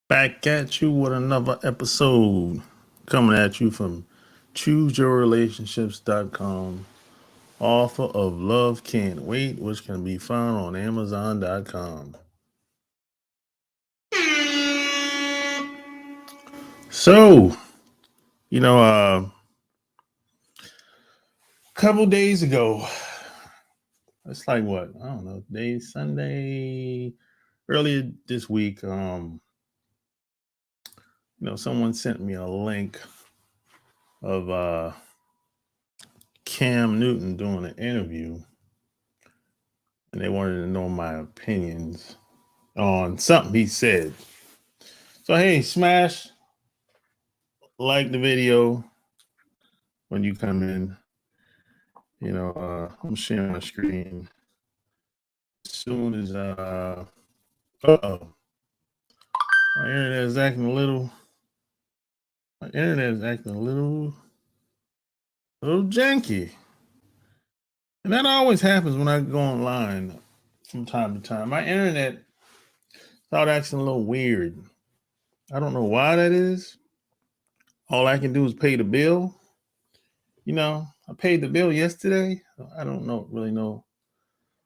Back at you with another episode coming at you from chooseyourrelationships.com, author of Love Can't Wait, which can be found on amazon.com. So, a couple days ago, it's like what? I don't know, day Sunday, earlier this week, someone sent me a link of Cam Newton doing an interview, and they wanted to know my opinions on something he said. So hey, smash like the video when you come in. I'm sharing my screen. As soon as my internet is acting a little janky. And that always happens when I go online from time to time. My internet started acting a little weird. I don't know why that is. All I can do is pay the bill. I paid the bill yesterday. I don't really know.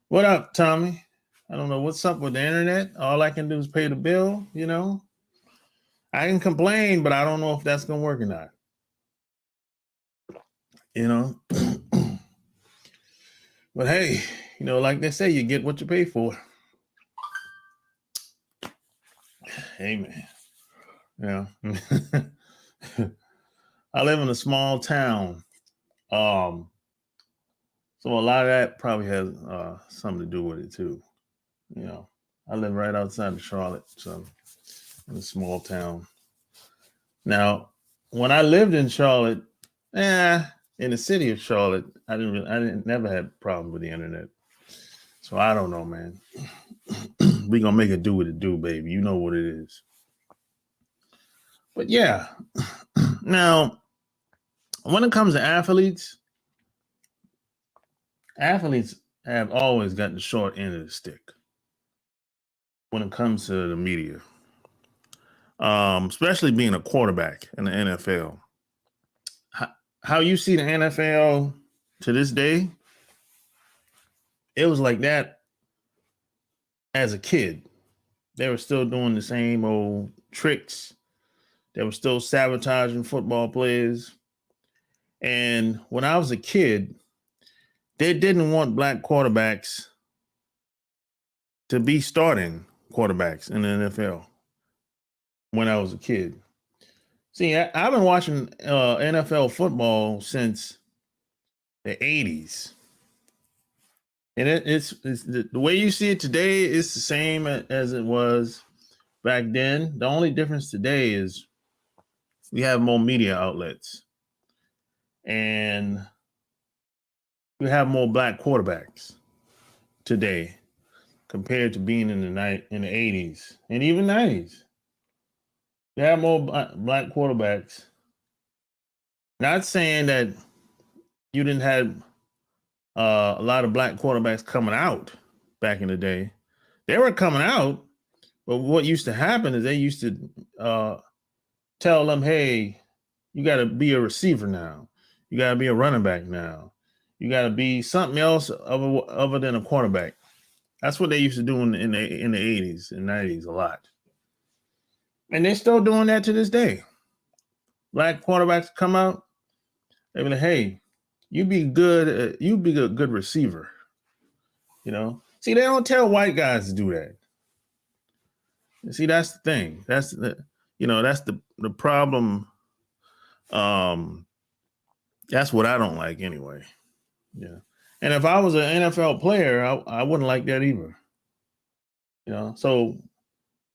What up, Tommy? I don't know what's up with the internet. All I can do is pay the bill, I can complain, but I don't know if that's going to work or not. But hey, like they say, you get what you pay for. Amen. Yeah. I live in a small town. So a lot of that probably has something to do with it too. I live right outside of Charlotte, so in a small town. Now, when I lived in Charlotte, in the city of Charlotte, I never had problems with the internet. So I don't know, man. We gonna make it do what it do, baby. You know what it is. But yeah. Now, when it comes to athletes have always gotten the short end of the stick when it comes to the media. Especially being a quarterback in the NFL. How you see the NFL to this day, it was like that as a kid. They were still doing the same old tricks. They were still sabotaging football players. And when I was a kid, they didn't want black quarterbacks to be starting quarterbacks in the NFL when I was a kid. See, I've been watching NFL football since the 80s. And it's the way you see it today is the same as it was back then. The only difference today is we have more media outlets and we have more black quarterbacks today compared to being in the 80s and even 90s. We have more black quarterbacks. Not saying that you didn't have a lot of black quarterbacks coming out back in the day. They were coming out, but what used to happen is they used to tell them, hey, you got to be a receiver now. You got to be a running back now. You got to be something else other than a quarterback. That's what they used to do in the 80s and 90s a lot. And they're still doing that to this day. Black quarterbacks come out, they be like, hey, you be good. You be a good receiver. See, they don't tell white guys to do that. See, that's the thing. That's the problem. That's what I don't like anyway. Yeah. And if I was an NFL player, I wouldn't like that either. So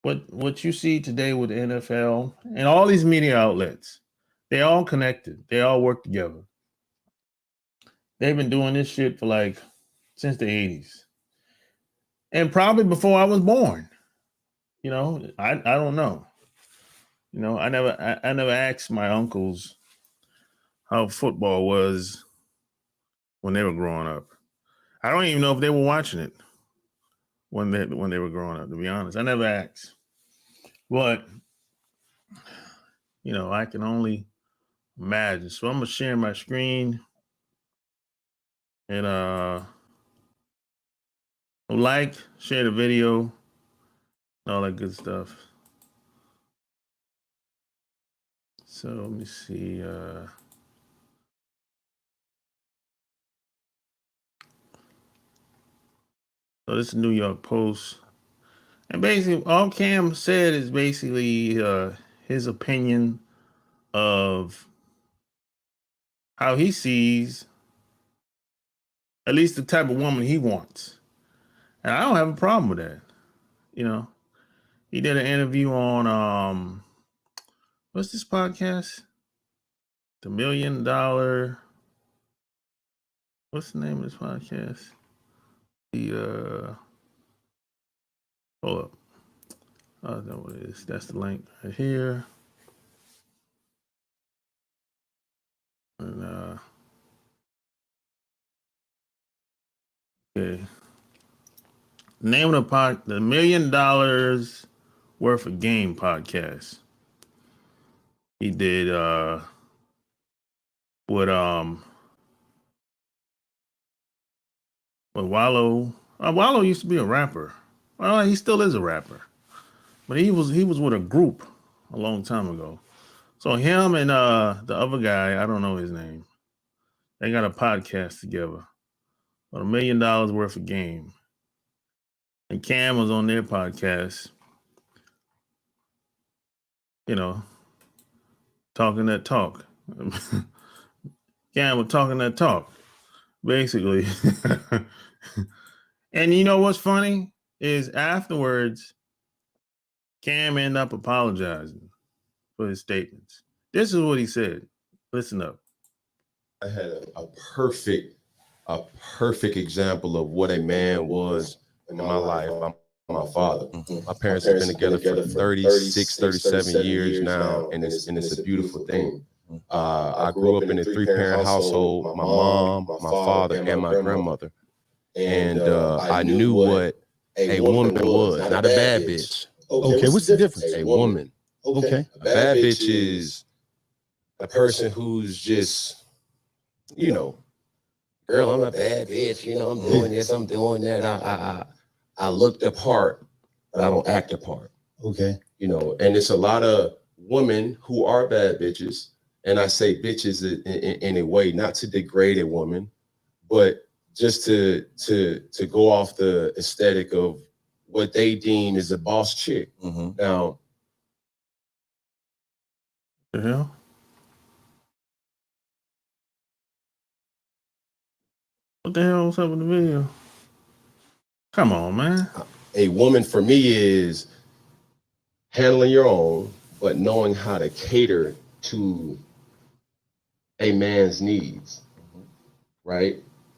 what you see today with the NFL and all these media outlets, they all connected. They all work together. They've been doing this shit for since the 80s. And probably before I was born. I don't know. I never asked my uncles how football was when they were growing up. I don't even know if they were watching it when they were growing up, to be honest. I never asked. But I can only imagine. So I'm gonna share my screen and like, share the video, all that good stuff. So let me see. So this is New York Post. And basically all Cam said is basically his opinion of how he sees at least the type of woman he wants. And I don't have a problem with that. He did an interview on what's this podcast? The $1 Million. What's the name of this podcast? The hold up. I don't know what it is. That's the link right here. And okay. Name of the $1 Million Worth of Game podcast. He did with Wallow. Wallow used to be a rapper. Well, he still is a rapper, but he was with a group a long time ago. So him and the other guy, I don't know his name, they got a podcast together. About $1 million worth of game. And Cam was on their podcast, talking that talk. Cam was talking that talk, basically. And you know what's funny is afterwards, Cam ended up apologizing for his statements. This is what he said. Listen up. I had a perfect example of what a man was in my life. My father. My parents have been together for 36, 37 years now, and it's a beautiful thing. I grew up in a 3-parent household, my mom, my father, and my grandmother. And I knew what a woman was, not a bad bitch. Okay, what's the difference? A woman. Okay. A bad bitch is a person who's just, girl, I'm a bad bitch, I'm doing this, I'm doing that. I look the part, but I don't act the part. Okay. And it's a lot of women who are bad bitches. And I say bitches in a way, not to degrade a woman, but just to go off the aesthetic of what they deem is a boss chick. Mm-hmm. Now, the hell? What the hell was up with the video? Come on, man. A woman for me is handling your own, but knowing how to cater to a man's needs, right?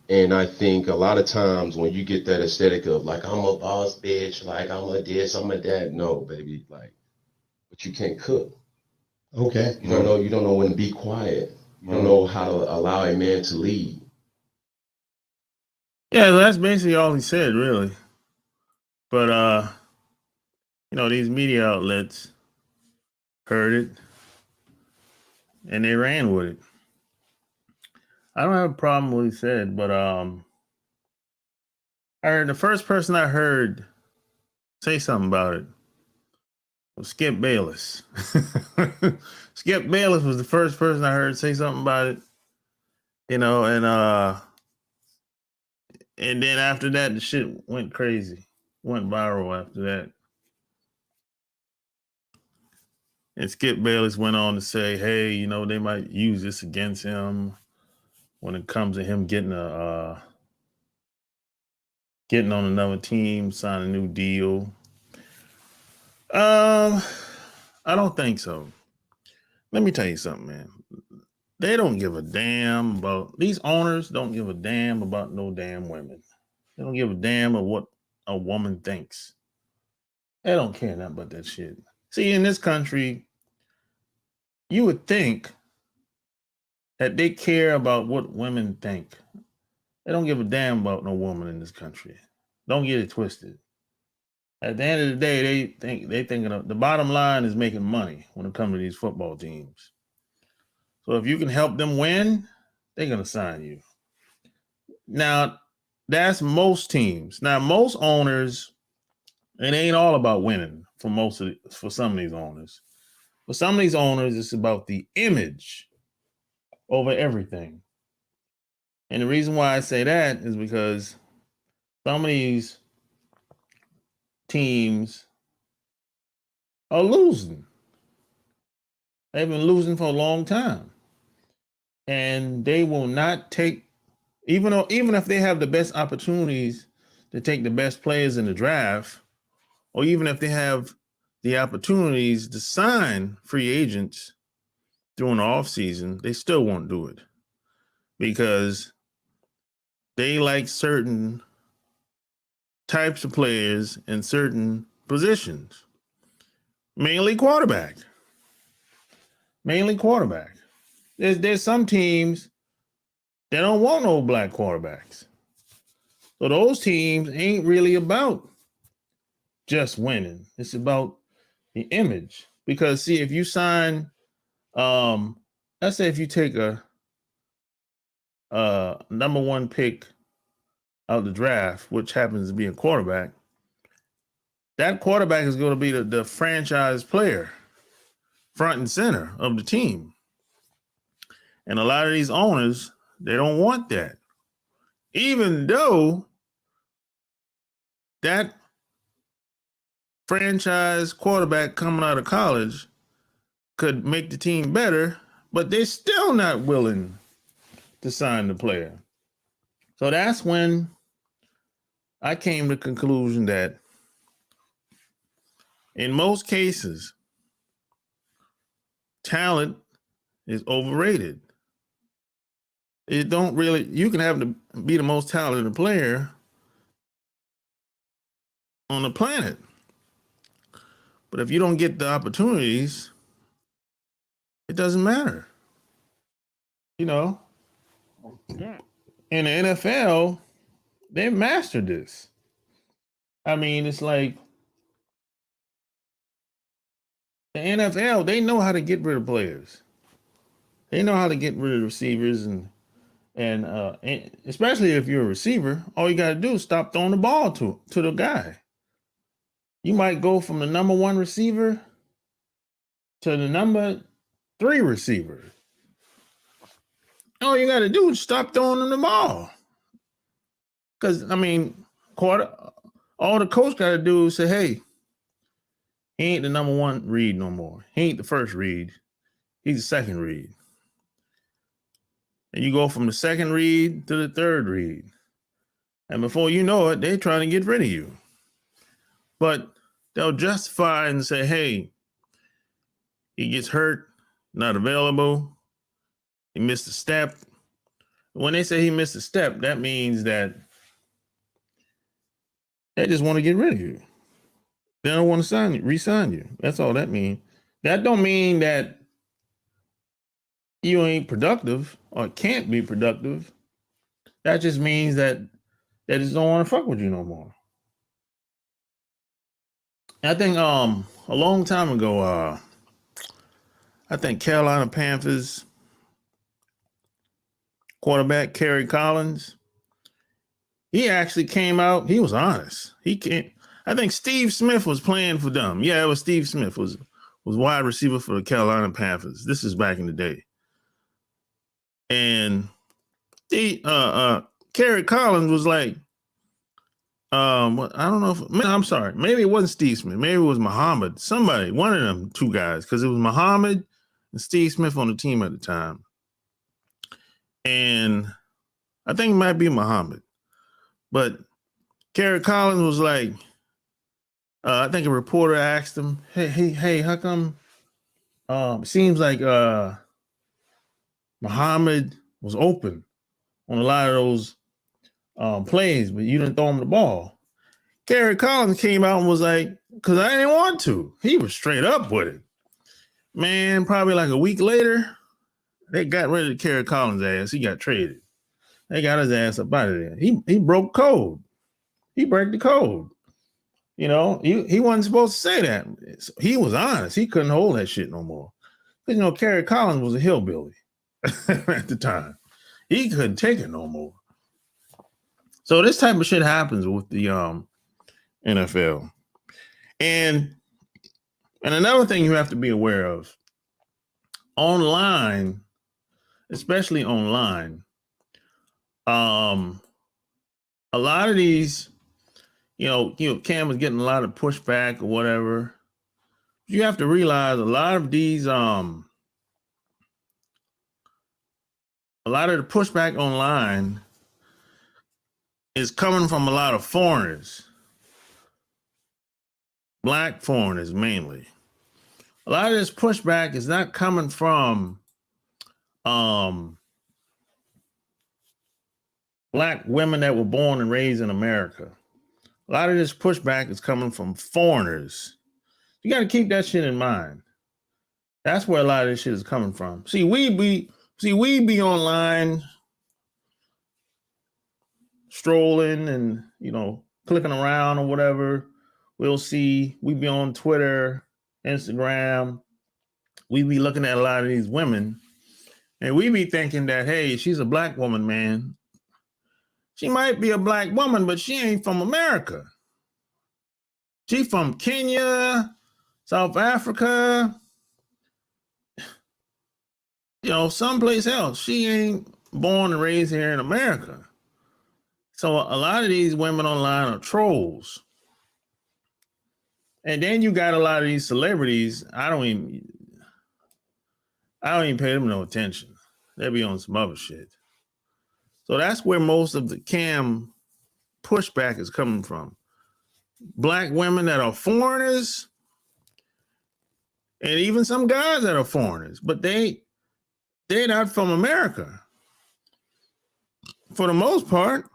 And I think a lot of times when you get that aesthetic of like, I'm a boss bitch, like I'm a this, I'm a that. No, baby, like, but you can't cook. Okay. You don't know when to be quiet. You don't know how to allow a man to lead. Yeah, that's basically all he said, really. But these media outlets heard it and they ran with it. I don't have a problem with what he said, but I heard the first person I heard say something about it was Skip Bayless. Skip Bayless was the first person I heard say something about it, and then after that, the shit went crazy, went viral after that. And Skip Bayless went on to say, hey, they might use this against him when it comes to him getting on another team, sign a new deal. I don't think so. Let me tell you something, man. They don't give a damn about, these owners don't give a damn about no damn women. They don't give a damn of what a woman thinks. They don't care nothing about that shit. See, in this country, you would think that they care about what women think. They don't give a damn about no woman in this country. Don't get it twisted. At the end of the day, they thinking of the bottom line is making money when it comes to these football teams. So if you can help them win, they're gonna sign you. Now, that's most teams. Now, most owners, it ain't all about winning for some of these owners. For some of these owners, it's about the image over everything. And the reason why I say that is because some of these teams are losing. They've been losing for a long time. And they will not take, even if they have the best opportunities to take the best players in the draft, or even if they have the opportunities to sign free agents during the offseason, they still won't do it because they like certain types of players in certain positions, mainly quarterback. There's some teams that don't want no black quarterbacks. So those teams ain't really about just winning. It's about the image. Because see, if you sign, let's say if you take a number one pick out of the draft, which happens to be a quarterback, that quarterback is going to be the franchise player, front and center of the team. And a lot of these owners, they don't want that. Even though that franchise quarterback coming out of college could make the team better, but they're still not willing to sign the player. So that's when I came to the conclusion that in most cases, talent is overrated. It don't really, you can have to be the most talented player on the planet. But if you don't get the opportunities, it doesn't matter. You know, in the NFL, they've mastered this. I mean, it's like the NFL, they know how to get rid of players. They know how to get rid of receivers and especially if you're a receiver, all you got to do is stop throwing the ball to the guy. You might go from the number one receiver to the number 3 receiver. All you got to do is stop throwing them the ball. Because, I mean, all the coach got to do is say, hey, he ain't the number one read no more. He ain't the first read. He's the second read. And you go from the second read to the third read. And before you know it, they're trying to get rid of you. But they'll justify and say, hey, he gets hurt, not available. He missed a step. When they say he missed a step, that means that they just want to get rid of you. They don't want to re-sign you. That's all that means. That don't mean that you ain't productive or can't be productive. That just means that they just don't want to fuck with you no more. I think a long time ago, I think Carolina Panthers quarterback Kerry Collins, he actually came out. He was honest. I think Steve Smith was playing for them. Yeah, it was Steve Smith was wide receiver for the Carolina Panthers. This is back in the day. And Kerry Collins was like, I don't know I'm sorry. Maybe it wasn't Steve Smith. Maybe it was Muhammad. Somebody, one of them two guys, because it was Muhammad and Steve Smith on the team at the time. And I think it might be Muhammad. But Kerry Collins was like, I think a reporter asked him, hey, how come seems like Muhammad was open on a lot of those plays, but you didn't throw him the ball. Kerry Collins came out and was like, because I didn't want to. He was straight up with it. Man, probably like a week later, they got rid of Kerry Collins' ass. He got traded. They got his ass up out of there. He broke code. He broke the code. You know, he wasn't supposed to say that. He was honest. He couldn't hold that shit no more. Because, you know, Kerry Collins was a hillbilly at the time. He couldn't take it no more. So this type of shit happens with the NFL. And another thing you have to be aware of, online, especially online, a lot of these, Cam was getting a lot of pushback or whatever. You have to realize a lot of these, a lot of the pushback online is coming from a lot of foreigners, black foreigners mainly. A lot of this pushback is not coming from black women that were born and raised in America. A lot of this pushback is coming from foreigners. You got to keep that shit in mind. That's where a lot of this shit is coming from. See, we be online strolling and, clicking around or whatever. We'll see, we be on Twitter, Instagram. We be looking at a lot of these women and we be thinking that, hey, she's a black woman, man. She might be a black woman, but she ain't from America. She from Kenya, South Africa, someplace else. She ain't born and raised here in America. So a lot of these women online are trolls. And then you got a lot of these celebrities. I don't even pay them no attention. They be on some other shit. So that's where most of the Cam pushback is coming from. Black women that are foreigners, and even some guys that are foreigners, but they're not from America for the most part.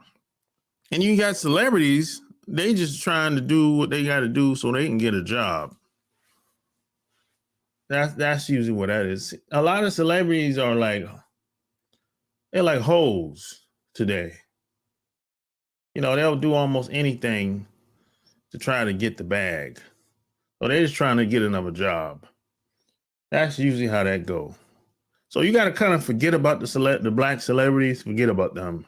And you got celebrities, they just trying to do what they got to do so they can get a job. That's usually what that is. A lot of celebrities they're like hoes today. They'll do almost anything to try to get the bag. Or they're just trying to get another job. That's usually how that go. So you got to kind of forget about the black celebrities, forget about them.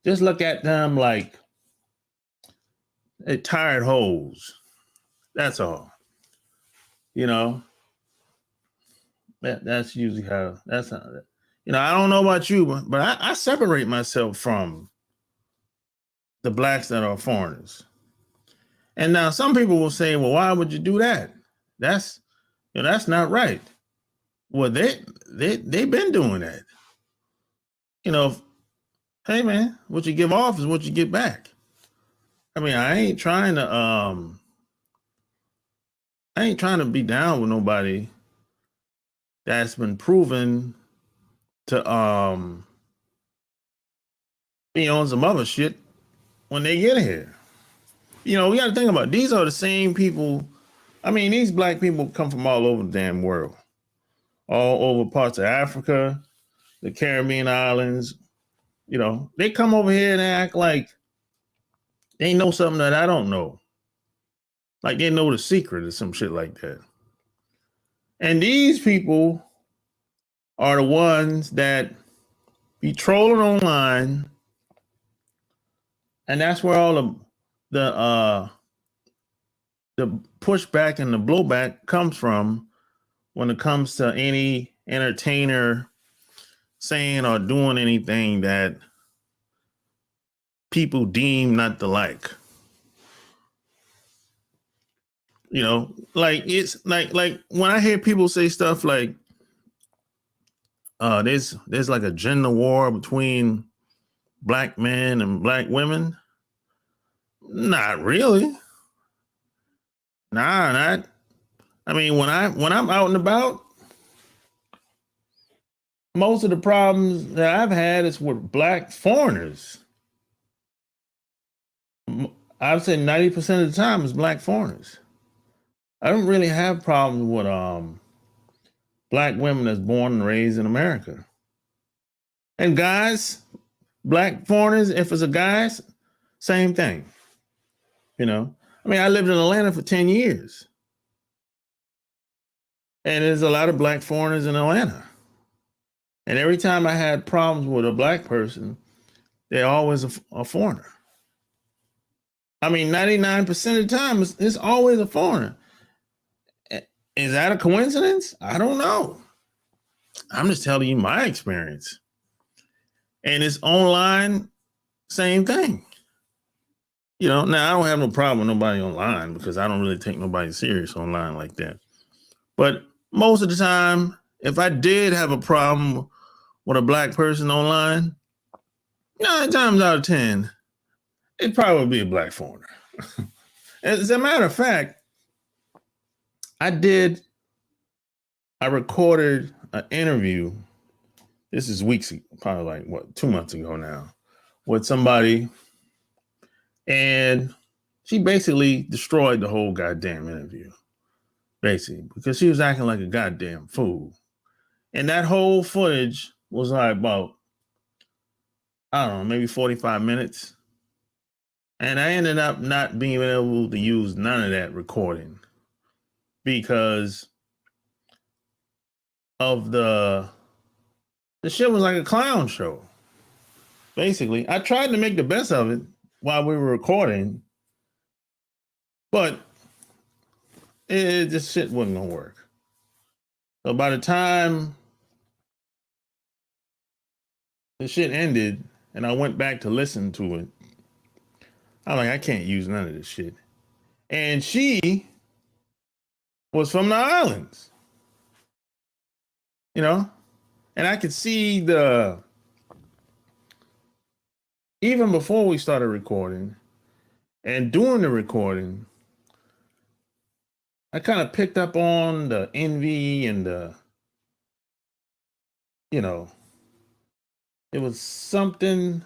Just look at them like they're tired hoes. That's all. That's usually how, I don't know about you, but I separate myself from the blacks that are foreigners. And now some people will say, well, why would you do that? That's not right. Well, they've been doing that. Hey man, what you give off is what you get back. I mean, I ain't trying to be down with nobody that's been proven to be on some other shit when they get here. We got to think about it. These are the same people. I mean, these black people come from all over the damn world, all over parts of Africa, the Caribbean islands. They come over here and act like they know something that I don't know. Like they know the secret or some shit like that. And these people are the ones that be trolling online. And that's where all the pushback and the blowback comes from when it comes to any entertainer saying or doing anything that people deem not to like. It's like when I hear people say stuff like there's like a gender war between black men and black women. Not really. Nah, not. I mean, when I'm out and about, most of the problems that I've had is with black foreigners. I'd say 90% of the time is black foreigners. I don't really have problems with black women that's born and raised in America. And guys, black foreigners, if it's a guy, same thing. I mean, I lived in Atlanta for 10 years. And there's a lot of black foreigners in Atlanta. And every time I had problems with a black person, they're always a foreigner. I mean, 99% of the time, it's always a foreigner. Is that a coincidence? I don't know. I'm just telling you my experience. And it's online, same thing. You know, now I don't have no problem with nobody online because I don't really take nobody serious online like that. But most of the time, if I did have a problem with a black person online, 9 times out of 10, it'd probably be a black foreigner. As a matter of fact, I recorded an interview. This is weeks ago, probably like 2 months ago now, with somebody, and she basically destroyed the whole goddamn interview, basically, because she was acting like a goddamn fool. And that whole footage was like about, I don't know, maybe 45 minutes. And I ended up not being able to use none of that recording because of the shit was like a clown show. Basically, I tried to make the best of it while we were recording, but this shit wasn't gonna work. So by the time the shit ended and I went back to listen to it, I'm like, I can't use none of this shit. And she was from the islands, you know? And I could see even before we started recording and during the recording, I kind of picked up on the envy and it was something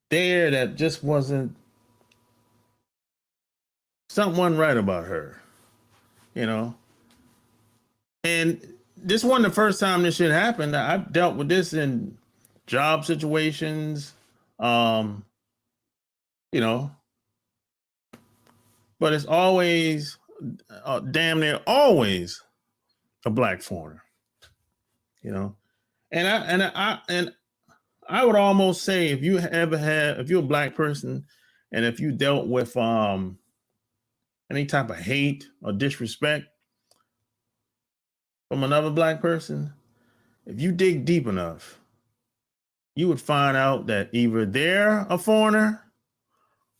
there that just wasn't right about her, you know? And this wasn't the first time this shit happened. I've dealt with this in job situations, but it's always, damn near always a black foreigner, you know? And I would almost say if you're a black person and if you dealt with any type of hate or disrespect from another black person, if you dig deep enough, you would find out that either they're a foreigner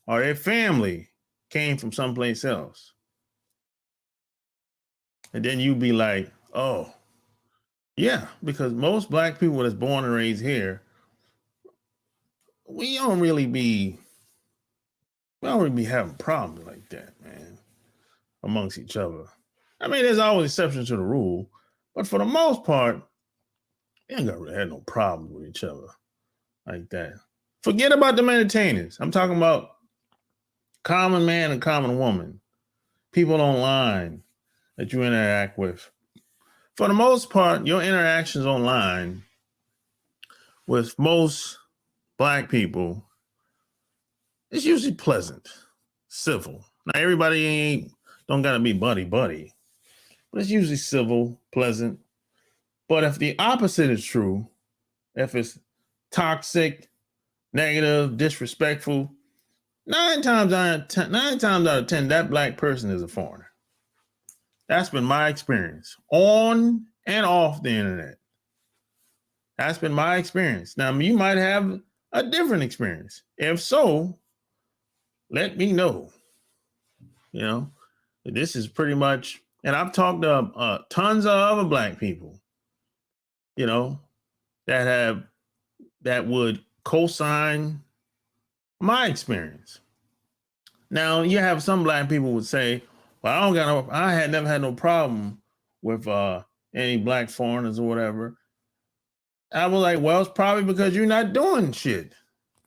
or their family came from someplace else. And then you'd be like, oh, yeah, because most black people that's born and raised here, we don't really be having problems like that, man, amongst each other. I mean, there's always exceptions to the rule, but for the most part, we ain't gonna really have no problems with each other like that. Forget about the entertainers. I'm talking about common man and common woman, people online that you interact with. For the most part, your interactions online with most black people, it's usually pleasant, civil. Now, everybody don't gotta be buddy, but it's usually civil, pleasant. But if the opposite is true, if it's toxic, negative, disrespectful, 9 times out of 10, that black person is a foreigner. That's been my experience on and off the internet. That's been my experience. Now, you might have a different experience. If so, let me know. You know, this is pretty much, and I've talked to tons of other black people, you know, that would co-sign my experience. Now, you have some black people would say, well, I had never had no problem with any black foreigners or whatever. I was like, well, it's probably because you're not doing shit.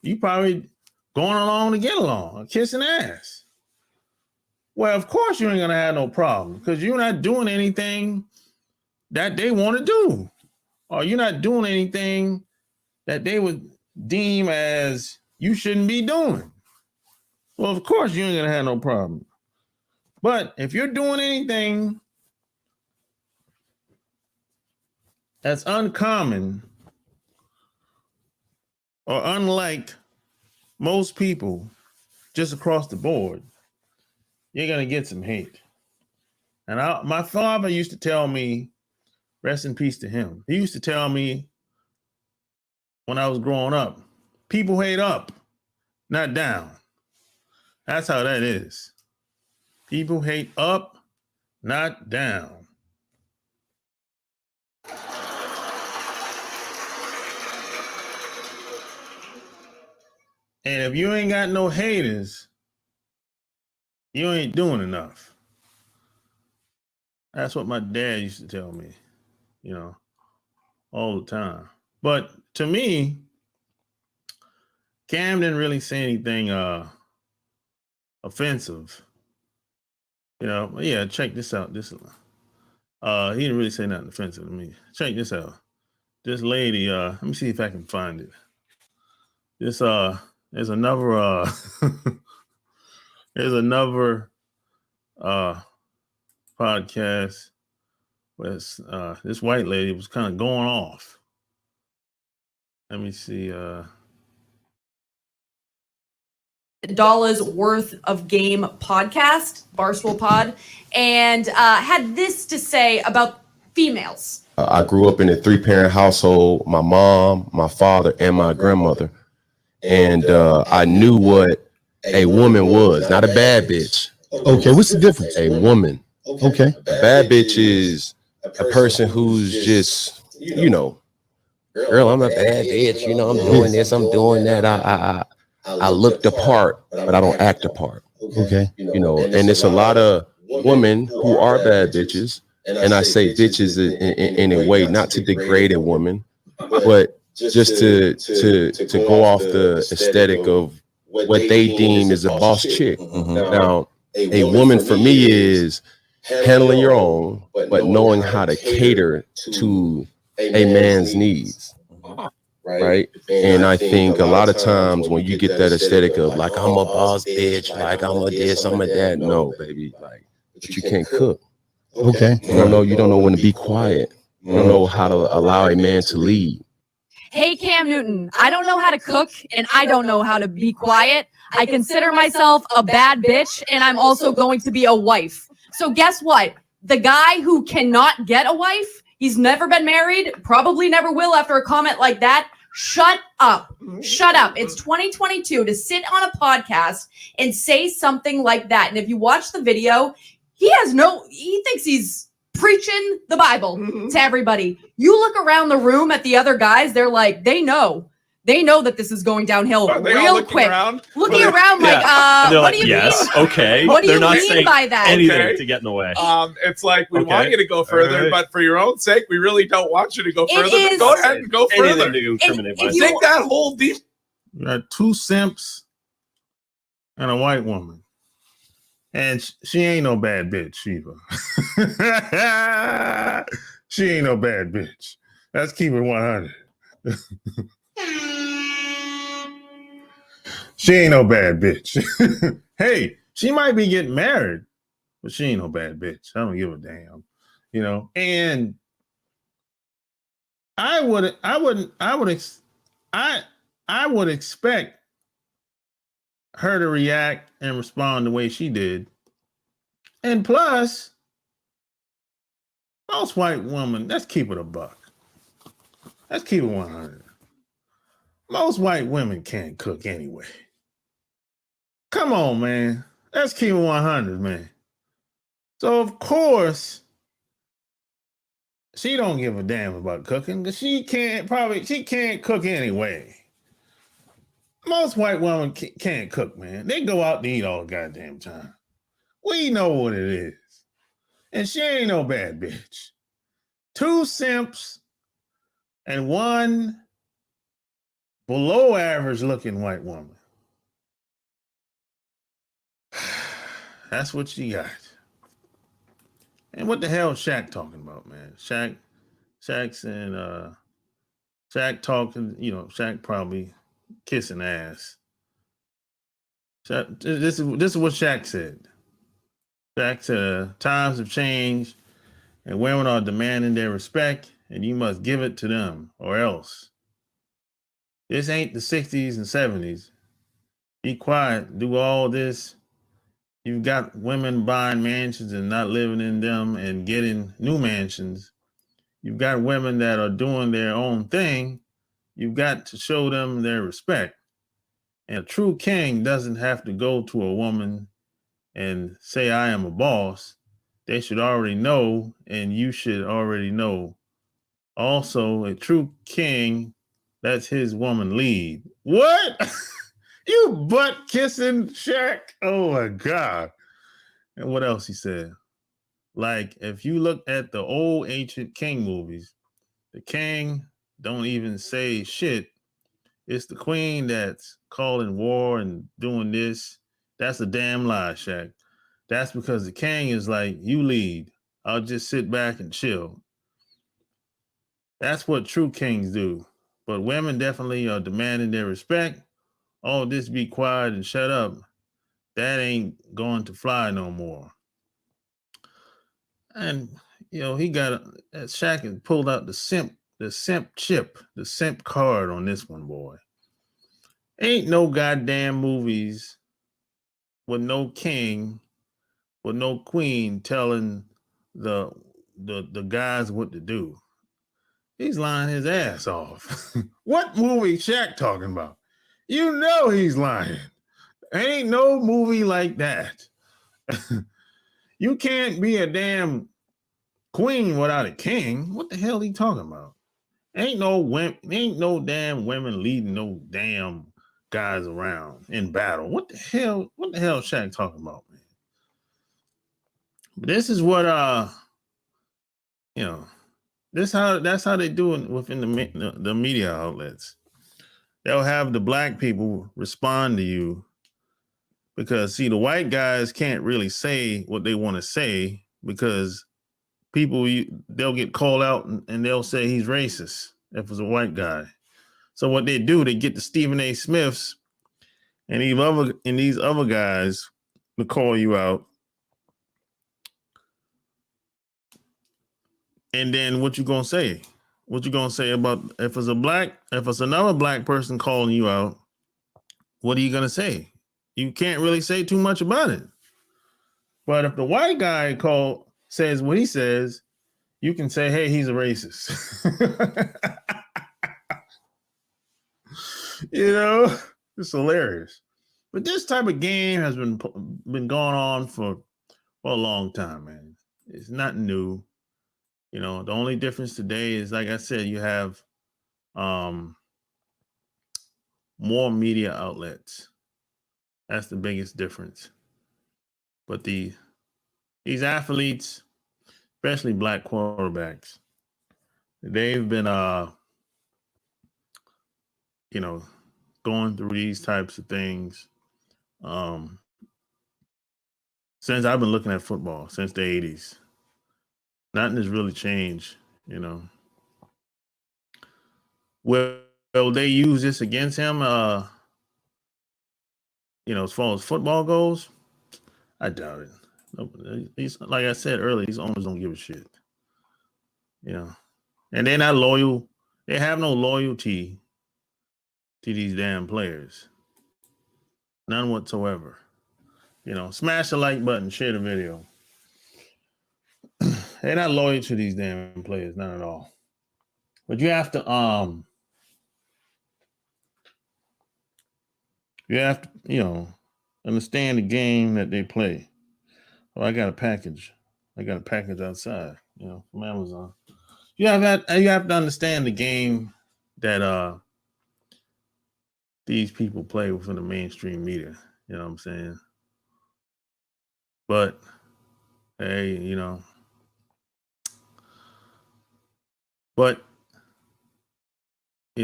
You probably going along to get along, or kissing ass. Well, of course you ain't gonna have no problem because you're not doing anything that they want to do, or you're not doing anything that they would deem as you shouldn't be doing. Well, of course you ain't gonna have no problem. But if you're doing anything that's uncommon or unlike most people just across the board, you're gonna get some hate. And my father used to tell me, rest in peace to him. He used to tell me when I was growing up, people hate up, not down. That's how that is. People hate up, not down. And if you ain't got no haters, you ain't doing enough. That's what my dad used to tell me, you know, all the time. But to me, Cam didn't really say anything offensive. You know, yeah, check this out. He didn't really say nothing offensive to me. Check this out. This lady, let me see if I can find it. There's another there's another podcast where this white lady was kind of going off. Let me see. Dollars worth of game podcast, Barstool Pod, and had this to say about females. I grew up in a 3-parent household, my mom, my father, and my grandmother. And I knew what a woman was, not a bad bitch. Okay, what's the difference? A woman. Okay. A bad bitch is a person who's just, you know, girl, I'm a bad bitch. You know, I'm doing this, I'm doing that. I look the part, but I don't act the part. Okay. You know, and it's a lot of women who are bad bitches. And I say bitches in a way not to degrade a woman, but just to go off the aesthetic of what they deem is a boss chick. Now, a woman for me is handling your own, but knowing how to cater to a man's needs. Right. And I think a lot of times when you get that aesthetic of like, I'm a boss bitch, like I'm a this, I'm a that. No, baby, like, but you can't cook. Okay. You don't know when to be quiet. You don't know how to allow a man to lead. Hey, Cam Newton, I don't know how to cook and I don't know how to be quiet. I consider myself a bad bitch and I'm also going to be a wife. So guess what? The guy who cannot get a wife, he's never been married, probably never will after a comment like that. Shut up. Shut up. It's 2022 to sit on a podcast and say something like that. And if you watch the video, he thinks he's preaching the Bible to everybody. You look around the room at the other guys, they're like, they know that this is going downhill real quick. Looking around like, what do you mean? Okay. What do They're you not mean saying by that? anything to get in the way. It's like we Okay. want you to go further, Right. but for your own sake, we really don't want you to go It further. is- Go ahead and go Anything further. to incriminate if you- myself. Dig that hole deep. You got 2 simps and a white woman. And she ain't no bad bitch either. She ain't no bad bitch. Let's keep it 100. She ain't no bad bitch. Hey, she might be getting married, but she ain't no bad bitch. I don't give a damn. You know, and I would expect her to react and respond the way she did. And plus, most white women, let's keep it a buck. Let's keep it 100. Most white women can't cook anyway. Come on, man. Let's keep it 100, man. So, of course, she don't give a damn about cooking because she can't cook anyway. Most white women can't cook, man. They go out to eat all the goddamn time. We know what it is. And she ain't no bad bitch. 2 simps and 1 below average looking white woman. That's what she got. And what the hell is Shaq talking about, man? Shaq talking, Shaq probably kissing ass. This is what Shaq said. Shaq said, times have changed and women are demanding their respect and you must give it to them or else. This ain't the 60s and 70s. Be quiet, do all this. You've got women buying mansions and not living in them and getting new mansions. You've got women that are doing their own thing. You've got to show them their respect. And a true king doesn't have to go to a woman and say, I am a boss. They should already know, and you should already know. Also, a true king lets his woman lead. What? You butt kissing Shaq? Oh my God. And what else he said? Like, if you look at the old ancient king movies, the king don't even say shit. It's the queen that's calling war and doing this. That's a damn lie, Shaq. That's because the king is like, you lead. I'll just sit back and chill. That's what true kings do. But women definitely are demanding their respect. Oh, just be quiet and shut up. That ain't going to fly no more. And, you know, Shaq has pulled out the simp chip, the simp card on this one, boy. Ain't no goddamn movies with no king, with no queen telling the guys what to do. He's lying his ass off. What movie Shaq talking about? You know he's lying. Ain't no movie like that. You can't be a damn queen without a king. What the hell he talking about? Ain't no damn women leading no damn guys around in battle. What the hell Shaq talking about, man? But this is what that's how they do it within the media outlets. They'll have the black people respond to you because, see, the white guys can't really say what they want to say because they'll get called out and they'll say he's racist if it's a white guy. So what they do, they get the Stephen A. Smiths and these other guys to call you out. And then what you gonna say? What you gonna say about if it's another black person calling you out? What are you gonna say? You can't really say too much about it. But if the white guy says what he says, you can say, "Hey, he's a racist." You know, it's hilarious. But this type of game has been going on for a long time, man. It's not new. You know, the only difference today is, like I said, you have more media outlets. That's the biggest difference. But these athletes, especially black quarterbacks, they've been going through these types of things since I've been looking at football, since the 80s. Nothing has really changed, you know. Will they use this against him, as far as football goes? I doubt it. He's, like I said earlier, these owners don't give a shit. You know. And they're not loyal. They have no loyalty to these damn players. None whatsoever. You know, smash the like button, share the video. They're not loyal to these damn players, not at all. But you have to understand the game that they play. Oh, I got a package outside, from Amazon. You have to understand the game that these people play within the mainstream media. You know what I'm saying? But hey,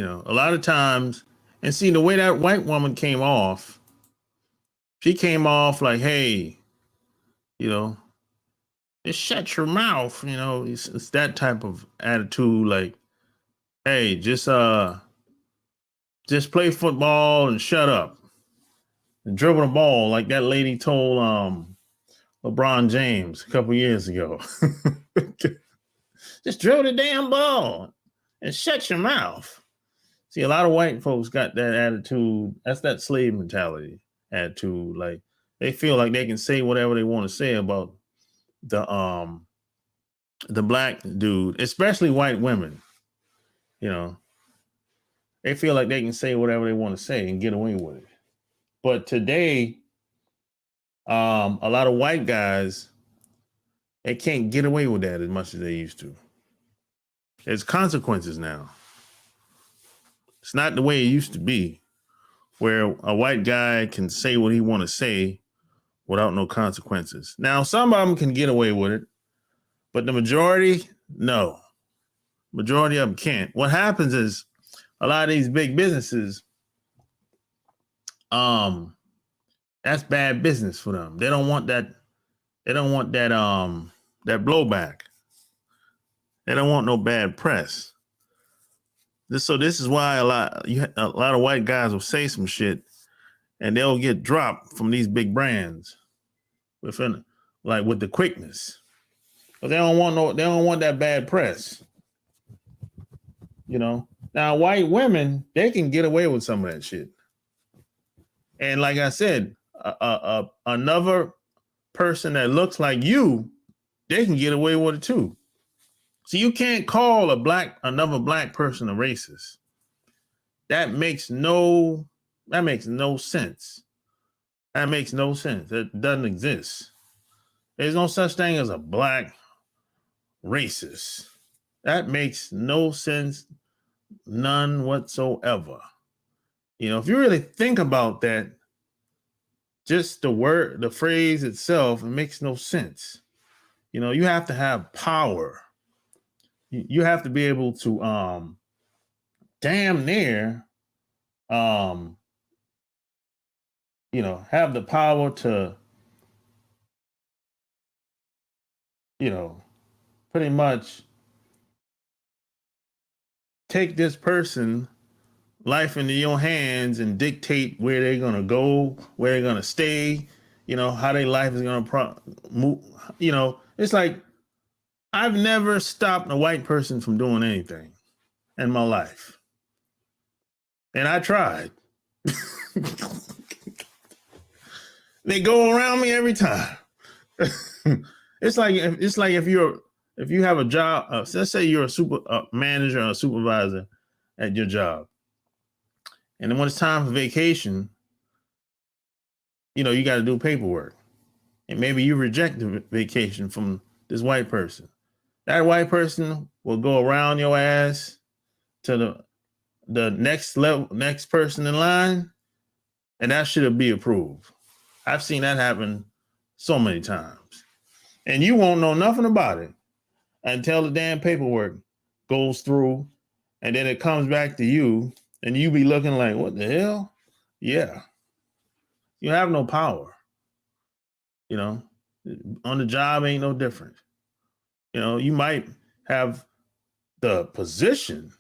a lot of times, and see the way that white woman came off, she came off like, hey, just shut your mouth. It's that type of attitude. Like, hey, just play football and shut up. and dribble the ball like that lady told LeBron James a couple years ago. Just dribble the damn ball and shut your mouth. See, a lot of white folks got that attitude. That's that slave mentality attitude. Like they feel like they can say whatever they want to say about the black dude, especially white women. You know, they feel like they can say whatever they want to say and get away with it. But today, a lot of white guys, they can't get away with that as much as they used to. There's consequences now. It's not the way it used to be, where a white guy can say what he want to say without no consequences. Now, some of them can get away with it, but the majority, no. Majority of them can't. What happens is a lot of these big businesses, that's bad business for them. They don't want that. They don't want that that blowback. They don't want no bad press. So this is why a lot of white guys will say some shit, and they'll get dropped from these big brands with the quickness. But they don't want that bad press. You know. Now white women, they can get away with some of that shit. And like I said, another person that looks like you, they can get away with it too. So you can't call another black person a racist. That makes no sense. That makes no sense. It doesn't exist. There's no such thing as a black racist. That makes no sense, none whatsoever. You know, if you really think about that, just the phrase itself, it makes no sense. You know, you have to have power. You have to be able to damn near you know, have the power to, you know, pretty much take this person life into your hands and dictate where they're gonna go, where they're gonna stay, you know, how their life is gonna move. You know, it's like I've never stopped a white person from doing anything in my life, and I tried. They go around me every time. It's like if you have a job, let's say you're a manager or a supervisor at your job, and then when it's time for vacation, you know, you got to do paperwork, and maybe you reject the vacation from this white person. That white person will go around your ass to the next person in line, and that should be approved. I've seen that happen so many times. And you won't know nothing about it until the damn paperwork goes through, and then it comes back to you, and you be looking like, what the hell? Yeah. You have no power. You know, on the job ain't no different. You know, you might have the position,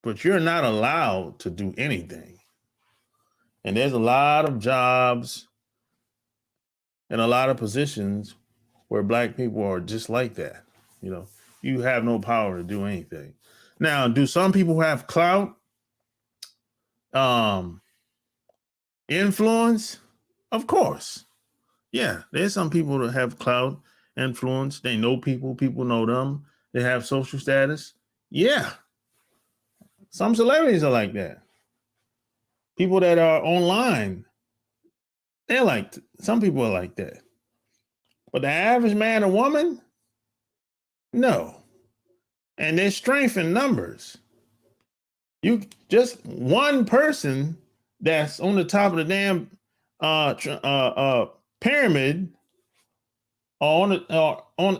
but you're not allowed to do anything. And there's a lot of jobs and a lot of positions where black people are just like that. You know, you have no power to do anything. Now, do some people have clout? Influence? Of course. Yeah, there's some people that have clout, influence. They know people know them. They have social status. Yeah. Some celebrities are like that. People that are online, some people are like that. But the average man or woman, no. And there's strength in numbers. You just one person that's on the top of the damn pyramid or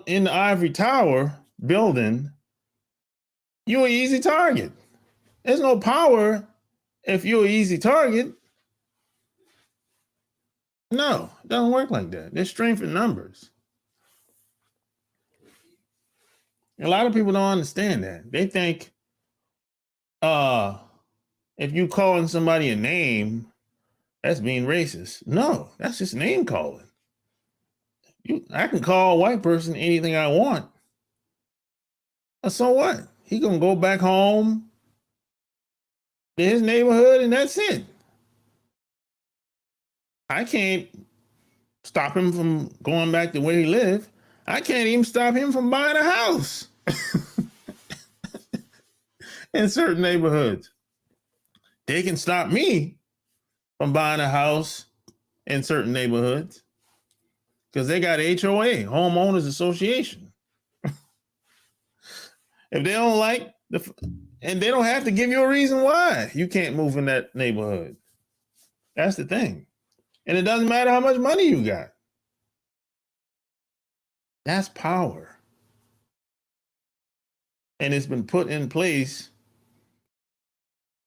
in the ivory tower building, you're an easy target. There's no power if you're an easy target. No, it doesn't work like that. There's strength in numbers. A lot of people don't understand that. They think if you calling somebody a name, That's being racist. No, that's just name calling. I can call a white person anything I want. So what? He gonna go back home to his neighborhood and that's it. I can't stop him from going back to where he lived. I can't even stop him from buying a house in certain neighborhoods. They can stop me from buying a house in certain neighborhoods because they got HOA, homeowners association. If they don't like and they don't have to give you a reason why you can't move in that neighborhood. That's the thing. And it doesn't matter how much money you got. That's power. And it's been put in place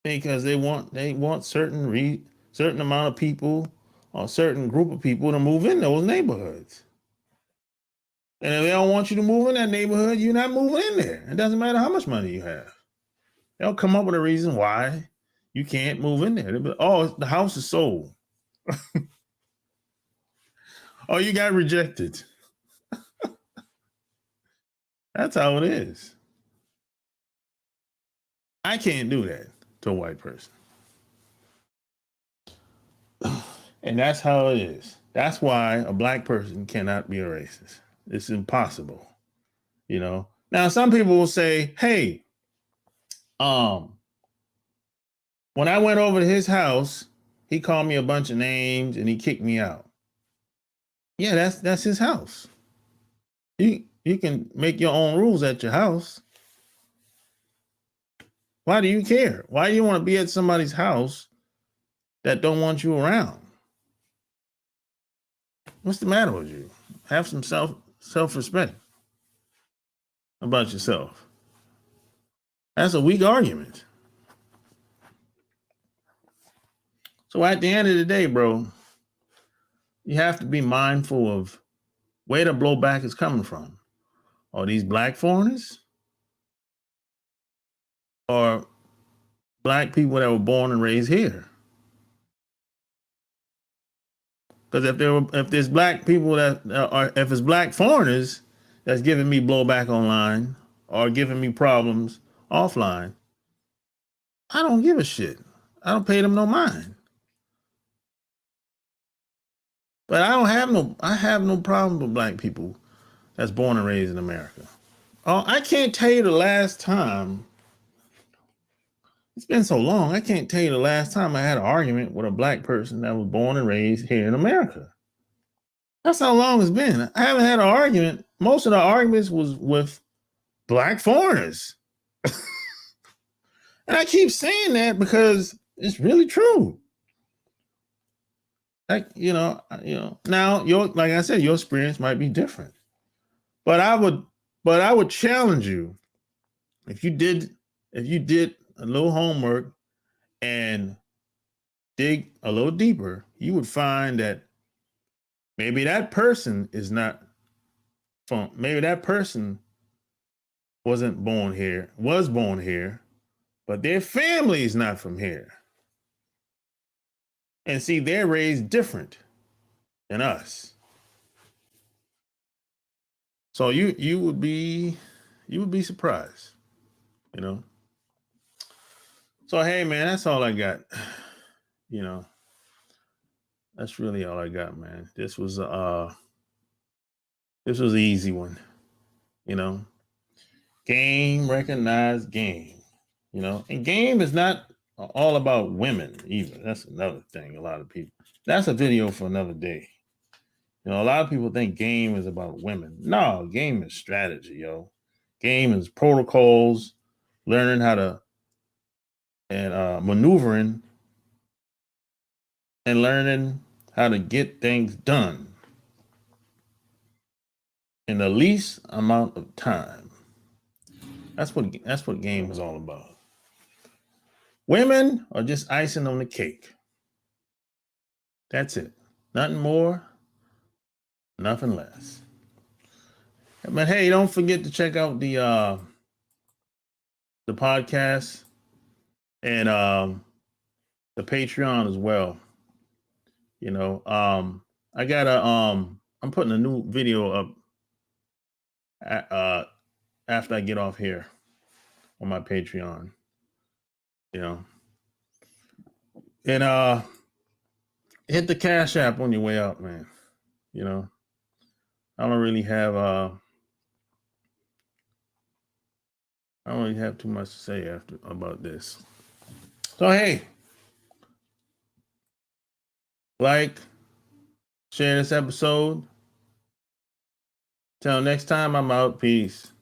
because they want certain amount of people or a certain group of people to move in those neighborhoods. And if they don't want you to move in that neighborhood, you're not moving in there. It doesn't matter how much money you have. They'll come up with a reason why you can't move in there. They'll be, oh, the house is sold. Oh, you got rejected. That's how it is. I can't do that to a white person. And that's how it is. That's why a black person cannot be a racist. It's impossible. You know. Now, some people will say, hey, when I went over to his house, he called me a bunch of names and he kicked me out. Yeah, that's his house. You can make your own rules at your house. Why do you care? Why do you want to be at somebody's house that don't want you around? What's the matter with you? Have some self-respect about yourself. That's a weak argument. So at the end of the day, bro, you have to be mindful of where the blowback is coming from. Are these black foreigners? Or black people that were born and raised here? Because if there's black people if it's black foreigners that's giving me blowback online or giving me problems offline, I don't give a shit. I don't pay them no mind. But I have no problem with black people that's born and raised in America. Oh, I can't tell you the last time. It's been so long. I can't tell you the last time I had an argument with a black person that was born and raised here in America. That's how long it's been. I haven't had an argument. Most of the arguments was with black foreigners. And I keep saying that because it's really true. Like, now like I said, your experience might be different. But I would challenge you if you did a little homework and dig a little deeper, you would find that maybe that person maybe that person was born here, but their family is not from here. And see, they're raised different than us. So you would be surprised, So hey man, that's all I got. That's really all I got, man. This was an easy one, Game, recognized game, and game is not all about women either. That's another thing. A lot of people, that's a video for another day. A lot of people think game is about women. No, game is strategy, yo. Game is protocols, learning how to, and maneuvering, and learning how to get things done in the least amount of time. That's what game is all about. Women are just icing on the cake. That's it. Nothing more, nothing less. But hey, don't forget to check out the podcast and the Patreon as well. You know, I gotta I'm putting a new video up after I get off here on my Patreon. You know, and hit the Cash App on your way out, man. You know, I don't really have too much to say about this. So hey, like, share this episode. Till next time, I'm out. Peace.